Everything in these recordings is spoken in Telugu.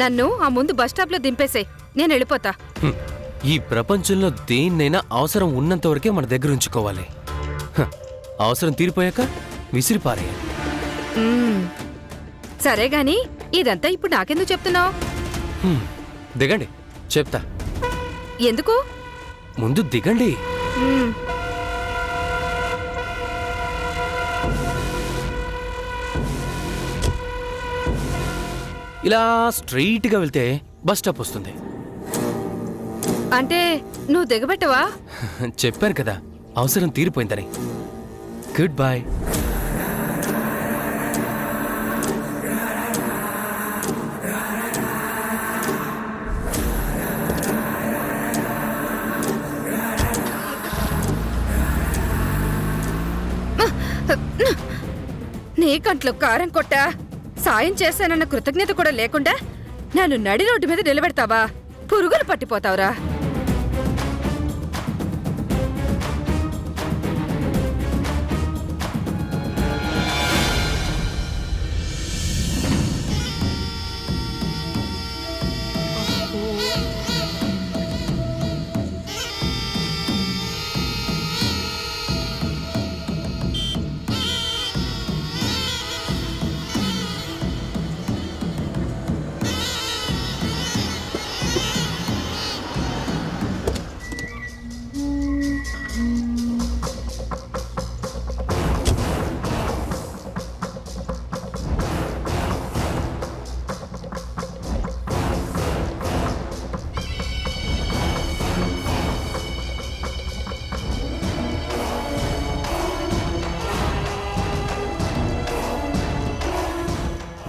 నన్ను ఆ ముందు బస్టాప్ లో దింపేసే, నేను వెళ్ళిపోతా. ఈ ప్రపంచంలో దేన్నైనా అవసరం ఉన్నంత వరకే మన దగ్గర ఉంచుకోవాలి. అవసరం తీరిపోయాక విసిరిపారేయాలి. సరే గాని ఇదంతా ఇప్పుడు నాకెందుకు చెప్తున్నావు? దిగండి, చెప్తా. ఎందుకు? ముందు దిగండి. ఇలా స్ట్రైట్ గా వెళ్తే బస్ స్టాప్ వస్తుంది. అంటే నువ్వు దిగబెట్టవా? చెప్పాను కదా, అవసరం తీరిపోయిందని. Good bye. నీ కంట్లో కారం కొట్టా సాయం చేశానన్న కృతజ్ఞత కూడా లేకుండా నన్ను నడి రోడ్డు మీద నిలబెడతావా? పురుగులు పట్టిపోతావురా.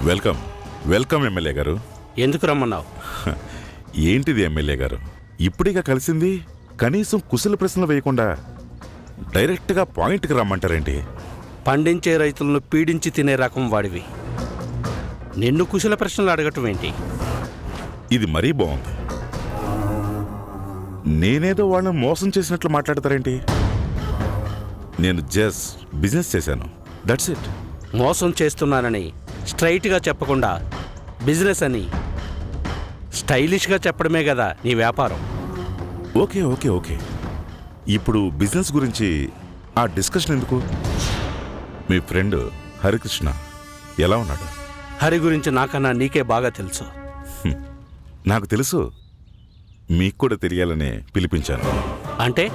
వెల్కమ్ వెల్కమ్ ఎమ్మెల్యే గారు. ఎందుకు రమ్మన్నావు? ఏంటిది ఎమ్మెల్యే గారు, ఇప్పుడిగా కలిసింది, కనీసం కుశల ప్రశ్నలు వేయకుండా డైరెక్ట్గా పాయింట్కి రమ్మంటారేంటి? పండించే రైతులను పీడించి తినే రకం వాడివి. నిన్ను కుశల ప్రశ్నలు అడగటం ఏంటి? ఇది మరీ బాగుంది. నేనేదో వాళ్ళని మోసం చేసినట్లు మాట్లాడతారేంటి? నేను జస్ట్ బిజినెస్ చేశాను, దట్స్ ఇట్. మోసం చేస్తున్నానని స్ట్రైట్గా చెప్పకుండా బిజినెస్ అని స్టైలిష్గా చెప్పడమే కదా నీ వ్యాపారం. ఓకే ఓకే ఓకే, ఇప్పుడు బిజినెస్ గురించి ఆ డిస్కషన్ ఎందుకు? మీ ఫ్రెండ్ హరికృష్ణ ఎలా ఉన్నాడు? హరి గురించి నాకన్నా నీకే బాగా తెలుసు. నాకు తెలుసు, మీకు కూడా తెలియాలనే పిలిపించాను. అంటే?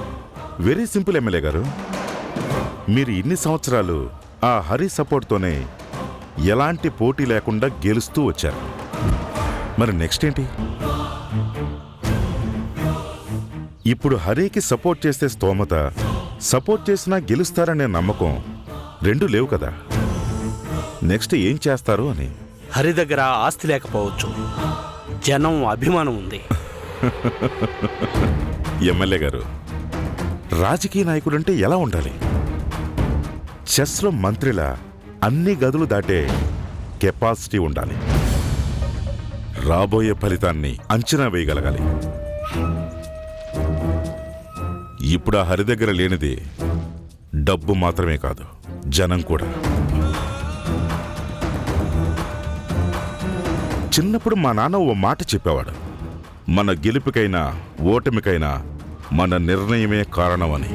వెరీ సింపుల్ ఎమ్మెల్యే గారు, మీరు ఇన్ని సంవత్సరాలు ఆ హరి సపోర్ట్తోనే ఎలాంటి పోటీ లేకుండా గెలుస్తూ వచ్చారు. మరి నెక్స్ట్ ఏంటి? ఇప్పుడు హరికి సపోర్ట్ చేస్తే స్తోమత, సపోర్ట్ చేసినా గెలుస్తారనే నమ్మకం రెండు లేవు కదా. నెక్స్ట్ ఏం చేస్తారు అని. హరి దగ్గర ఆస్తి లేకపోవచ్చు, జనం అభిమానం ఉంది. ఎమ్మెల్యే గారు, రాజకీయ నాయకుడంటే ఎలా ఉండాలి? చెస్లో మంత్రిలా అన్ని గదులు దాటే కెపాసిటీ ఉండాలి. రాబోయే ఫలితాన్ని అంచనా వేయగలగాలి. ఇప్పుడు ఆ హరి దగ్గర లేనిది డబ్బు మాత్రమే కాదు, జనం కూడా. చిన్నప్పుడు మా నాన్న ఓ మాట చెప్పేవాడు, మన గెలుపుకైనా ఓటమికైనా మన నిర్ణయమే కారణమని.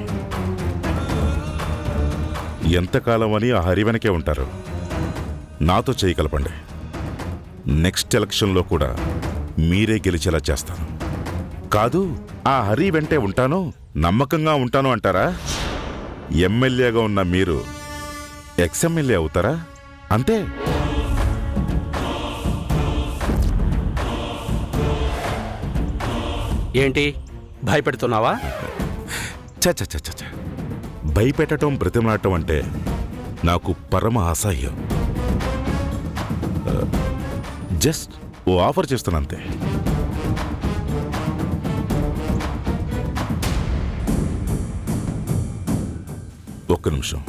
ఎంతకాలం అని ఆ హరి వెనకే ఉంటారు? నాతో చేయగలపండి, నెక్స్ట్ ఎలక్షన్లో కూడా మీరే గెలిచేలా చేస్తాను. కాదు, ఆ హరి వెంటే ఉంటాను, నమ్మకంగా ఉంటాను అంటారా? ఎమ్మెల్యేగా ఉన్న మీరు ఎక్స్ఎమ్మెల్యే అవుతారా? అంతే. ఏంటి భయపెడుతున్నావా? చ భయపెట్టడం బ్రతిమలాడటం అంటే నాకు పరమ అసహ్యం. జస్ట్ ఓ ఆఫర్ చేస్తానంతే. ఒక్క నిమిషం.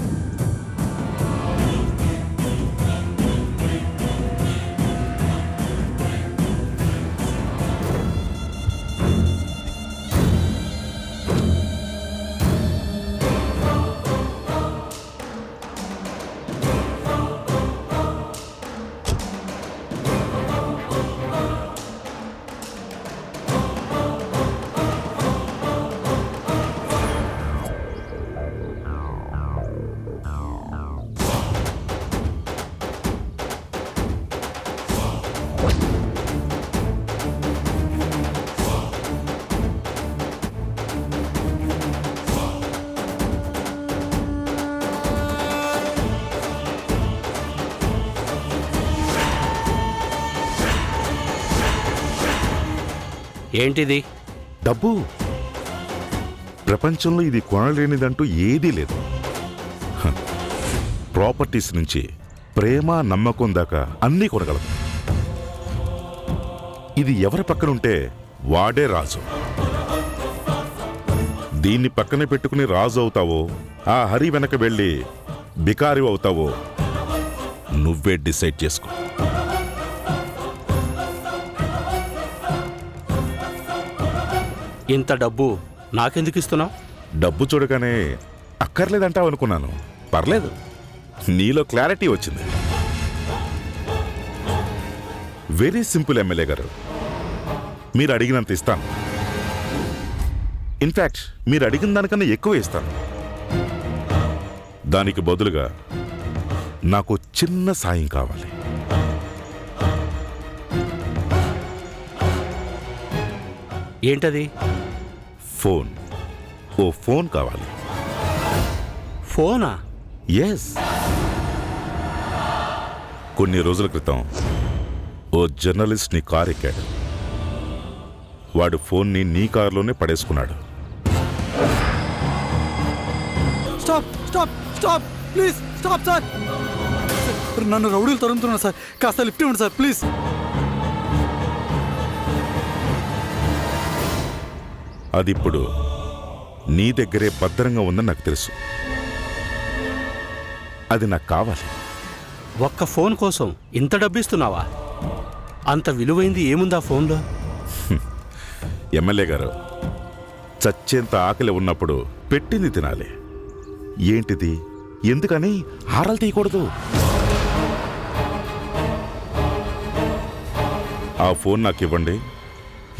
ఏంటిది? డబ్బు. ప్రపంచంలో ఇది కొనలేనిదంటూ ఏదీ లేదు. హ. ప్రాపర్టీస్ నుంచి ప్రేమ నమ్మకం దాకా అన్నీ కొనగలదు. ఇది ఎవరి పక్కనుంటే వాడే రాజు. దీన్ని పక్కనే పెట్టుకుని రాజు అవుతావో, ఆ హరి వెనక వెళ్ళి బికారి అవుతావో నువ్వే డిసైడ్ చేసుకో. ఇంత డబ్బు నాకెందుకు ఇస్తున్నావు? డబ్బు చూడగానే అక్కర్లేదంటావు అనుకున్నాను. పర్లేదు, నీలో క్లారిటీ వచ్చింది. వెరీ సింపుల్ ఎమ్మెల్యే గారు. మీరు అడిగినంత ఇస్తాను. ఇన్ఫ్యాక్ట్ మీరు అడిగిన దానికన్నా ఎక్కువ ఇస్తాను. దానికి బదులుగా నాకు చిన్న సాయం కావాలి. ఏంటది? ఫోన్. ఓ ఫోన్ కావాలి. ఫోనా? ఎస్. కొన్ని రోజుల క్రితం ఓ జర్నలిస్ట్ నీ కార్ ఎక్కాడు. వాడు ఫోన్ని నీ కారులోనే పడేసుకున్నాడు. Stop stop stop please stop sir. నన్ను రౌడీలు తరుముతున్నారు సార్. కాస్త లిఫ్ట్ ఇవ్వండి సార్ ప్లీజ్. అది ఇప్పుడు నీ దగ్గరే భద్రంగా ఉందని నాకు తెలుసు. అది నాకు కావాలి. ఒక్క ఫోన్ కోసం ఇంత డబ్బిస్తున్నావా? అంత విలువైంది ఏముందా ఫోన్లో? ఎమ్మెల్యే గారు, చచ్చేంత ఆకలి ఉన్నప్పుడు పెట్టింది తినాలి. ఏంటిది? ఎందుకని హారాలు తీయకూడదు? ఆ ఫోన్ నాకు ఇవ్వండి.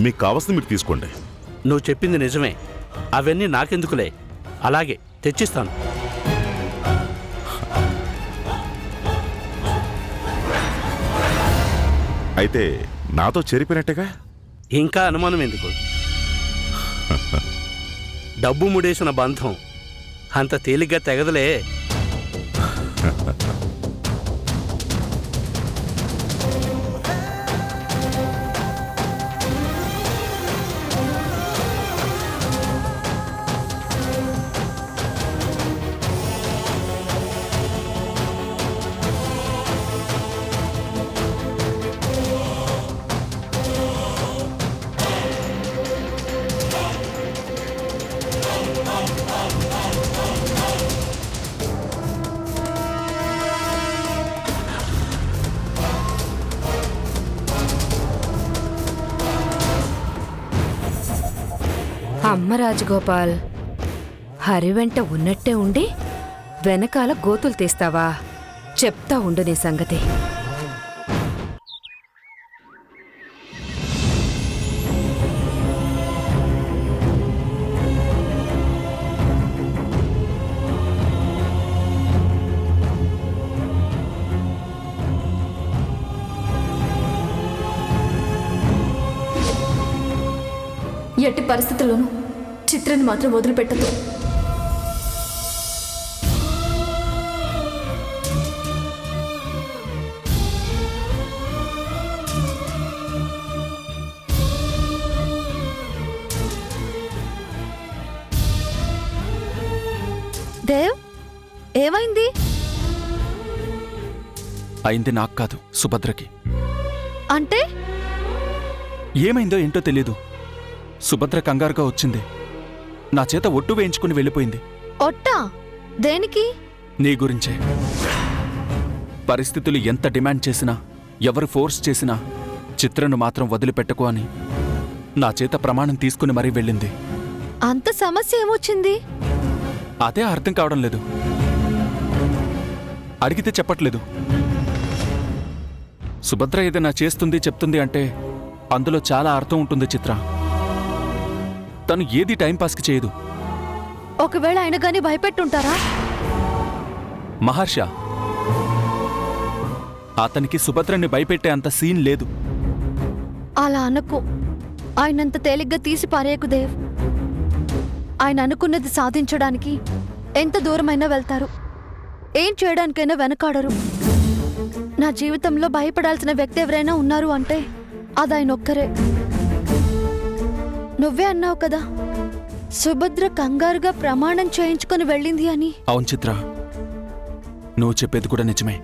మీకు కావాల్సింది మీరు తీసుకోండి. నువ్వు చెప్పింది నిజమే. అవన్నీ నాకెందుకులే. అలాగే తెచ్చిస్తాను. అయితే నాతో చేరిపోయినట్టుగా. ఇంకా అనుమానం ఎందుకు? డబ్బు ముడేసిన బంధం అంత తేలిగ్గా తెగదలే. అమ్మ రాజగోపాల్, హరి వెంట ఉన్నట్టే ఉండి వెనకాల గోతులు తీస్తావా? చెప్తా ఉండు నీ సంగతి. ఎట్టి పరిస్థితుల్లోనూ చిత్రాన్ని మాత్రం వదిలిపెట్టదు. దేవ్, ఏమైంది? అయింది నాకు కాదు, సుభద్రకి. అంటే ఏమైందో ఏంటో తెలీదు. సుభద్ర కంగారుగా వచ్చింది. నా చేత ఒట్టు వేయించుకుని వెళ్ళిపోయింది. ఒట్టా? దేనికి? నీ గురించే. పరిస్థితులు ఎంత డిమాండ్ చేసినా, ఎవరు ఫోర్స్ చేసినా చిత్రను మాత్రం వదిలిపెట్టకు అని నా చేత ప్రమాణం తీసుకుని మరీ వెళ్ళింది. అంత సమస్య ఏమొచ్చింది? అదే అర్థం కావడం లేదు. అడిగితే చెప్పట్లేదు. సుభద్ర ఏదైనా చేస్తుంది చెప్తుంది అంటే అందులో చాలా అర్థం ఉంటుంది చిత్ర. తను ఏది టైంపాస్కి చేయదు. ఒకవేళ ఆయన గాని భయపెట్టుంటారా? మహర్ష, అతనికి సుభద్రని భయపెట్టే అంత సీన్ లేదు. అలా అనకు. ఆయనంత తేలిగ్గా తీసి పారేయకు దేవ్. ఆయన అనుకున్నది సాధించడానికి ఎంత దూరమైనా వెళ్తారు. ఏం చేయడానికైనా వెనకాడరు. నా జీవితంలో భయపడాల్సిన వ్యక్తి ఎవరైనా ఉన్నారు అంటే అది ఆయన ఒక్కరే. నువ్వే అన్నావు కదా సుభద్ర కంగారుగా ప్రమాణం చేయించుకొని వెళ్ళింది అని. అవును చిత్ర, నువ్వు చెప్పేది కూడా నిజమే.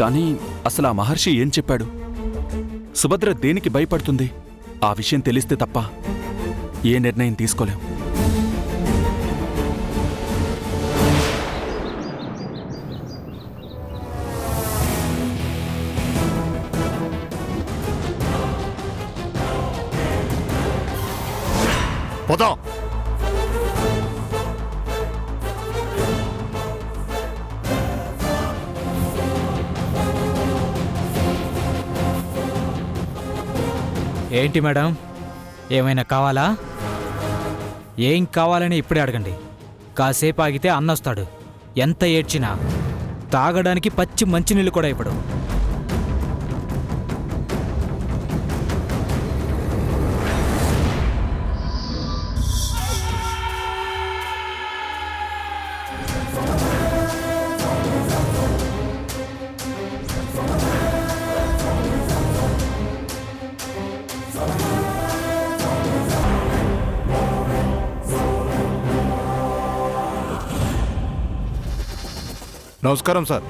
కానీ అసలు ఆ మహర్షి ఏం చెప్పాడు? సుభద్ర దేనికి భయపడుతుంది? ఆ విషయం తెలిస్తే తప్ప ఏ నిర్ణయం తీసుకోలేం. పోదాం. ఏంటి మేడం, ఏమైనా కావాలా? ఏం కావాలని ఇప్పుడే అడగండి. కాసేపు ఆగితే అన్నొస్తాడు. ఎంత ఏడ్చినా తాగడానికి పచ్చి మంచినీళ్ళు కూడా ఇప్పుడు. నమస్కారం సార్.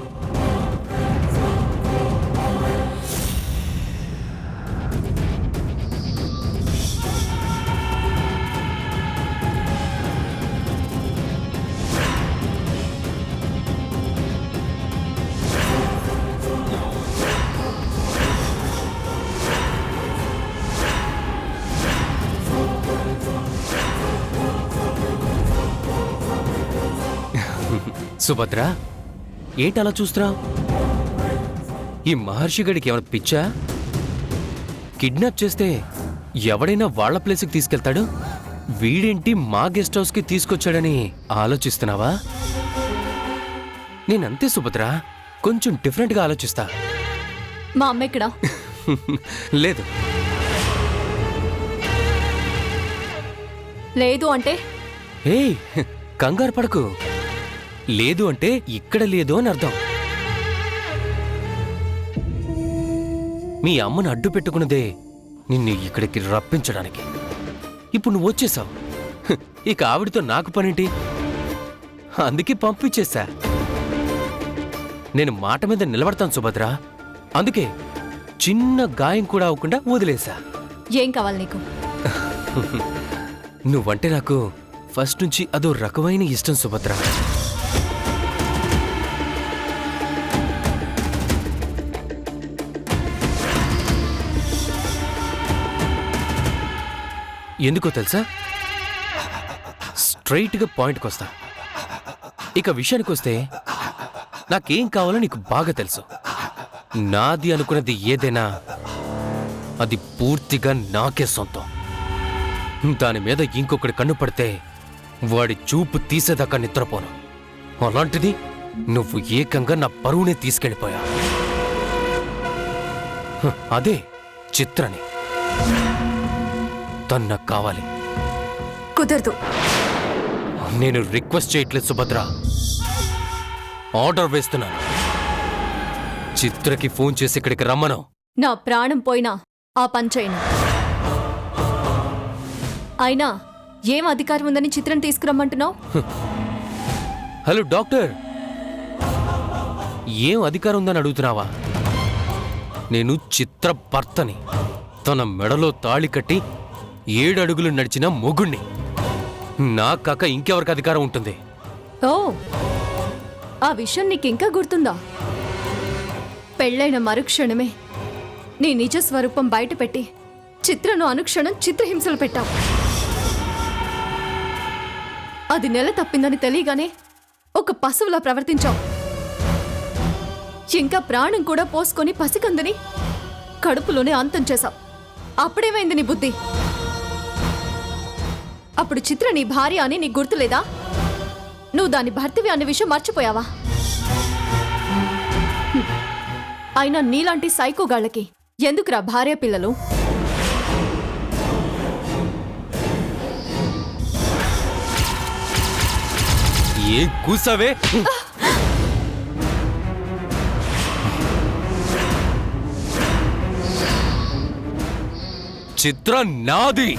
సుభద్ర, ఏంటలా చూస్తున్నా? ఈ మహర్షి గడికి ఏమైనా పిచ్చా? కిడ్నాప్ చేస్తే ఎవడైనా వాళ్ల ప్లేస్కి తీసుకెళ్తాడు, వీడేంటి మా గెస్ట్ హౌస్కి తీసుకొచ్చాడని ఆలోచిస్తున్నావా? నేనంతే సుభద్ర, కొంచెం డిఫరెంట్గా ఆలోచిస్తా. మా అమ్మ ఇక్కడ లేదు. లేదు అంటే ఏయ్, కంగారు పడకు. లేదు అంటే ఇక్కడ లేదు అని అర్థం. మీ అమ్మను అడ్డు పెట్టుకున్నదే నిన్ను ఇక్కడికి రప్పించడానికి. ఇప్పుడు నువ్వు వచ్చేసావు. ఇక ఆవిడతో నాకు పనేంటి? అందుకే పంపించేశా. నేను మాట మీద నిలబడతాను సుభద్ర. అందుకే చిన్న గాయం కూడా అవ్వకుండా వదిలేశా. ఏం కావాలి నీకు? నువ్వంటే నాకు ఫస్ట్ నుంచి అదో రకమైన ఇష్టం సుభద్ర. ఎందుకో తెలుసా? స్ట్రైట్గా పాయింట్కి వస్తా. ఇక విషయానికి వస్తే నాకేం కావాలో నీకు బాగా తెలుసు. నాది అనుకున్నది ఏదైనా అది పూర్తిగా నాకే సొంతం. దాని మీద ఇంకొకటి కన్ను పడితే వాడి చూపు తీసేదాకా నిద్రపోను. అలాంటిది నువ్వు ఏకంగా నా పరువునే తీసుకెళ్ళిపోయా. అదే చిత్రని. తను నాకు కావాలి. కుదరదు. నేను రిక్వెస్ట్ చేయట్లేదు సుభద్ర, ఆర్డర్ వేస్తున్నాను. చిత్రకి ఫోన్ చేసి ఇక్కడికి రమ్మను. నా ప్రాణం పోయినా ఆ పని చేయను. అయినా ఏం అధికారం ఉందని చిత్రం తీసుకురమ్మంటున్నావు? హలో డాక్టర్, ఏం అధికారం ఉందని అడుగుతున్నావా? నేను చిత్ర భర్తని. తన మెడలో తాళి కట్టి 7 అడుగులు నడిచిన మొగుణ్ణి. నా కాక ఇంకెవరికి అధికారం ఉంటుంది? ఓ, ఆ విషయం నీకింకా గుర్తుందా? పెళ్ళైన మరుక్షణమే నీ నిజ స్వరూపం బయటపెట్టి చిత్రను అనుక్షణం చిత్రహింసలు పెట్టావు. అది నెల తప్పిందని తెలియగానే ఒక పశువులా ప్రవర్తించావు. ఇంకా ప్రాణం కూడా పోసుకొని పసికందని కడుపులోనే అంతం చేశావు. అప్పుడేమైంది నీ బుద్ధి? అప్పుడు చిత్ర నీ భార్య అని నీకు గుర్తులేదా? నువ్వు దాని భర్తవి అనే విషయం మర్చిపోయావా? అయినా నీలాంటి సైకోగాళ్ళకి ఎందుకురా భార్య పిల్లలు? ఏం కూసావే? చిత్ర నాది.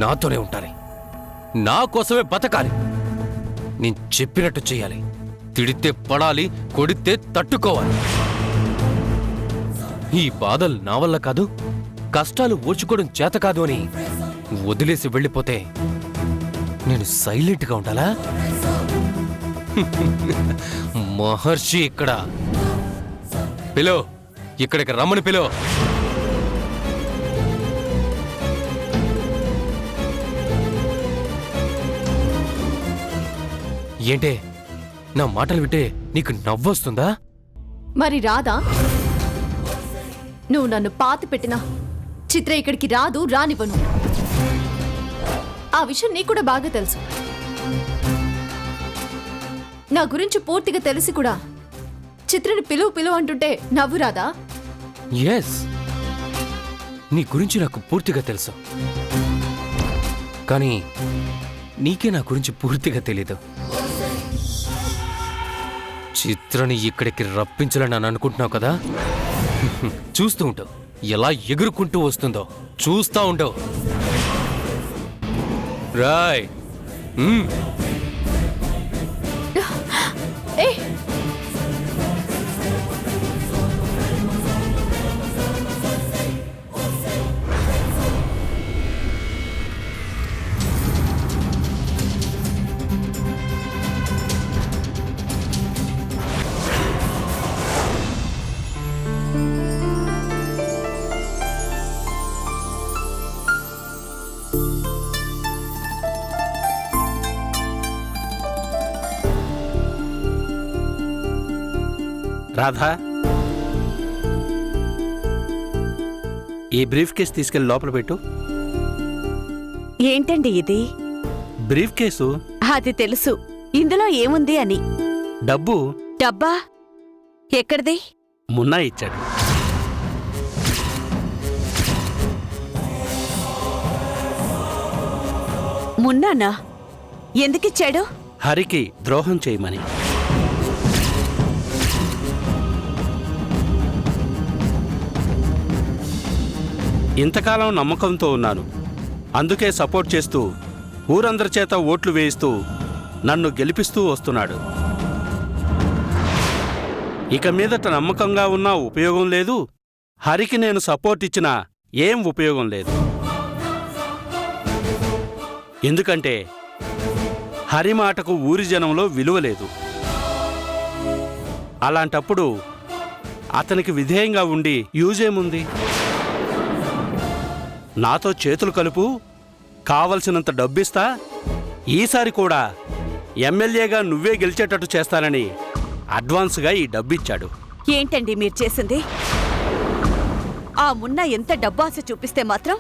నాతోనే ఉండాలి, నా కోసమే బతకాలి. నేను చెప్పినట్టు చెయ్యాలి. తిడితే పడాలి, కొడితే తట్టుకోవాలి. ఈ బాధలు నా వల్ల కాదు, కష్టాలు ఓర్చుకోవడం చేత కాదు అని వదిలేసి వెళ్ళిపోతే నేను సైలెంట్గా ఉండాలా? మహర్షి ఇక్కడ పిలో, ఇక్కడికి రమ్మని పిలో. ఏంటే, నా మాటలు వింటే నీకు నవ్వొస్తుందా? మరి రాదా? నువ్వు నన్ను పాతి పెట్టినా చిత్ర ఇక్కడికి రాదు, రానివ్వను. ఆ విషయం నీకు కూడా బాగా తెలుసు. నా గురించి పూర్తిగా తెలిసి కూడా చిత్రని పిలువు పిలువు అంటుంటే నవ్వు రాదా? ఎస్, నీ గురించి నాకు పూర్తిగా తెలుసు, కానీ నీకే నా గురించి పూర్తిగా తెలీదు. చిత్రని ఇక్కడికి రప్పించాలని నన్ను అనుకుంటున్నావు కదా? చూస్తూ ఉంటావు ఎలా ఎగురుకుంటూ వస్తుందో. చూస్తా ఉంటావు. రాయ్. ఏ రాధా, ఈ బ్రీఫ్ కేసు తీసుకెళ్లి లోపల పెట్టు. ఏంటండి ఇది? బ్రీఫ్ కేసు అది తెలుసు, ఇందులో ఏముంది అని. డబ్బు. డబ్బా? ఎక్కడిది? మున్నా ఇచ్చాడు. మున్నానా? ఎందుకిచ్చాడు? హరికి ద్రోహం చేయమని. ఇంతకాలం నమ్మకంతో ఉన్నాను, అందుకే సపోర్ట్ చేస్తూ ఊరందరి చేత ఓట్లు వేయిస్తూ నన్ను గెలిపిస్తూ వస్తున్నాడు. ఇక మీదట నమ్మకంగా ఉన్నా ఉపయోగం లేదు, హరికి నేను సపోర్ట్ ఇచ్చినా ఏం ఉపయోగం లేదు. ఎందుకంటే హరి మాటకు ఊరి జనంలో విలువ లేదు. అలాంటప్పుడు అతనికి విధేయంగా ఉండి యూజేముంది? నాతో చేతులు కలుపు, కావలసినంత డబ్బిస్తా, ఈసారి కూడా ఎమ్మెల్యేగా నువ్వే గెలిచేటట్టు చేస్తానని అడ్వాన్స్గా ఈ డబ్బిచ్చాడు. ఏంటండి మీరు చేసింది? ఆ మున్నా ఎంత డబ్బాస చూపిస్తే మాత్రం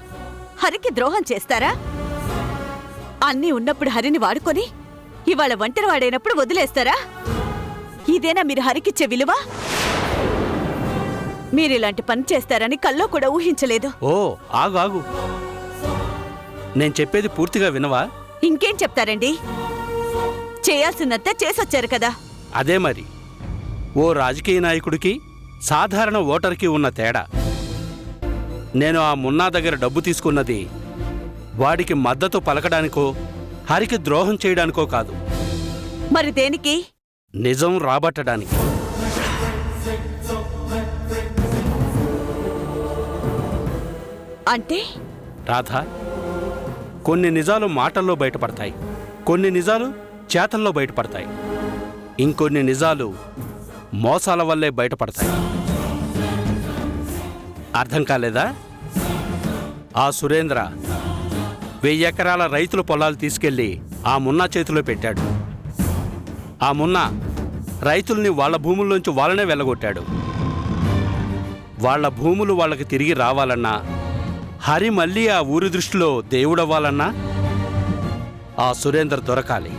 హరికి ద్రోహం చేస్తారా? అన్నీ ఉన్నప్పుడు హరిని వాడుకొని ఇవాళ ఒంటరి వాడైనప్పుడు వదిలేస్తారా? ఇదేనా మీరు హరికిచ్చే విలువ? మీరిలాంటి పని చేస్తారని కల్లో కూడా ఊహించలేదు. ఓ ఆగు ఆగు, నేను చెప్పేది పూర్తిగా వినవా? ఇంకేం చెప్తారండి? చేయాల్సిందంతా చేసొచ్చారు కదా. అదే మరి ఓ రాజకీయ నాయకుడికి సాధారణ ఓటర్కి ఉన్న తేడా. నేను ఆ మున్నా దగ్గర డబ్బు తీసుకున్నది వాడికి మద్దతు పలకడానికో హరికి ద్రోహం చేయడానికో కాదు. మరి దేనికి? నిజం రాబట్టడానికి. అంటే? రాధా, కొన్ని నిజాలు మాటల్లో బయటపడతాయి, కొన్ని నిజాలు చేతల్లో బయటపడతాయి, ఇంకొన్ని నిజాలు మోసాల వల్లే బయటపడతాయి. అర్థం కాలేదా? ఆ సురేంద్ర 1000 ఎకరాల రైతుల పొలాలు తీసుకెళ్లి ఆ మున్నా చేతిలో పెట్టాడు. ఆ మున్నా రైతుల్ని వాళ్ళ భూముల్లోంచి వాళ్ళనే వెళ్ళగొట్టాడు. వాళ్ళ భూములు వాళ్ళకి తిరిగి రావాలన్నా, హరి మళ్ళీ ఆ ఊరి దృష్టిలో దేవుడవ్వాలన్నా ఆ సురేందర్ దొరకాలి.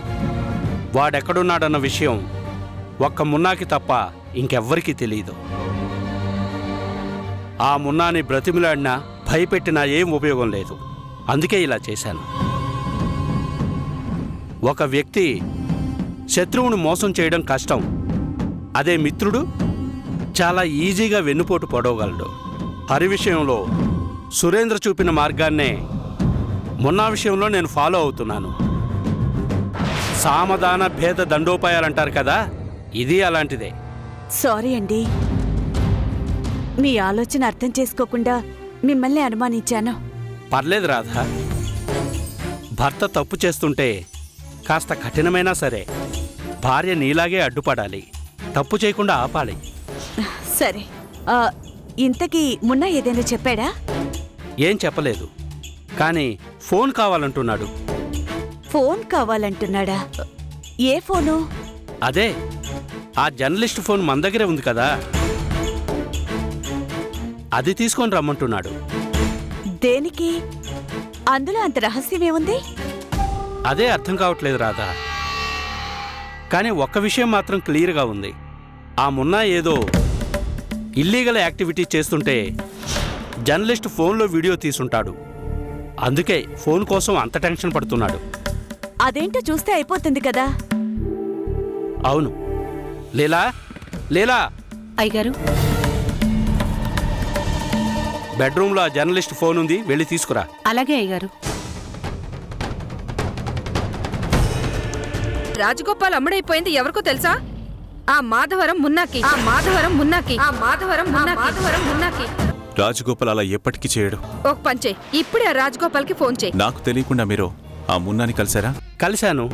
వాడెక్కడున్నాడన్న విషయం ఒక్క మున్నాకి తప్ప ఇంకెవ్వరికీ తెలియదు. ఆ మున్నాని బ్రతిమిలాడినా భయపెట్టినా ఏం ఉపయోగం లేదు. అందుకే ఇలా చేశాను. ఒక వ్యక్తి శత్రువును మోసం చేయడం కష్టం, అదే మిత్రుడు చాలా ఈజీగా వెన్నుపోటు పొడవగలడు. హరి విషయంలో సురేంద్ర చూపిన మార్గాన్నే మొన్న విషయంలో నేను ఫాలో అవుతున్నాను. సామధాన భేద దండోపాయాలంటారు కదా, ఇది అలాంటిదే. సారీ అండి, మీ ఆలోచన అర్థం చేసుకోకుండా మిమ్మల్ని అనుమానించాను. పర్లేదు రాధా, భర్త తప్పు చేస్తుంటే కాస్త కఠినమైనా సరే భార్య నీలాగే అడ్డుపడాలి, తప్పు చేయకుండా ఆపాలి. సరే, ఇంతకీ మున్న ఏదైనా చెప్పాడా? ఏం చెప్పలేదు, కానీ ఫోన్ కావాలంటున్నాడు. ఫోన్ కావాలంటున్నాడా? ఏ ఫోను? అదే ఆ జర్నలిస్ట్ ఫోన్ మన దగ్గరే ఉంది కదా, అది తీసుకొని రమ్మంటున్నాడు. దేనికి? అందులో అంత రహస్యమేముంది? అదే అర్థం కావట్లేదు రాధా. కానీ ఒక్క విషయం మాత్రం క్లియర్గా ఉంది, ఆ మున్నా ఏదో ఇల్లీగల్ యాక్టివిటీ చేస్తుంటే జర్నలిస్ట్ ఫోన్లో వీడియో తీసుంటాడు. అందుకే ఫోన్ కోసం అంత టెన్షన్ పడుతున్నాడు. అదేంటో చూస్తే అయిపోతుంది కదా. అవును. లీలా, లీలా, అయ్యగారు, బెడ్రూమ్లో ఆ జర్నలిస్ట్ ఫోన్ ఉంది, వెళ్ళి తీసుకురా. అలాగే అయ్యగారు. రాజగోపాల్ అమ్ముడైపోయింది ఎవరికో తెలుసా? ఆ మాధవరం మున్నాకి. రాజగోపాల్ అలా ఎప్పటికీ చేయడు. ఒక పని చేయి, ఇప్పుడే ఆ రాజగోపాల్కి ఫోన్ చేయి. నాకు తెలియకుండా మీరు ఆ మున్నాని కలిసారా? కలిశాను.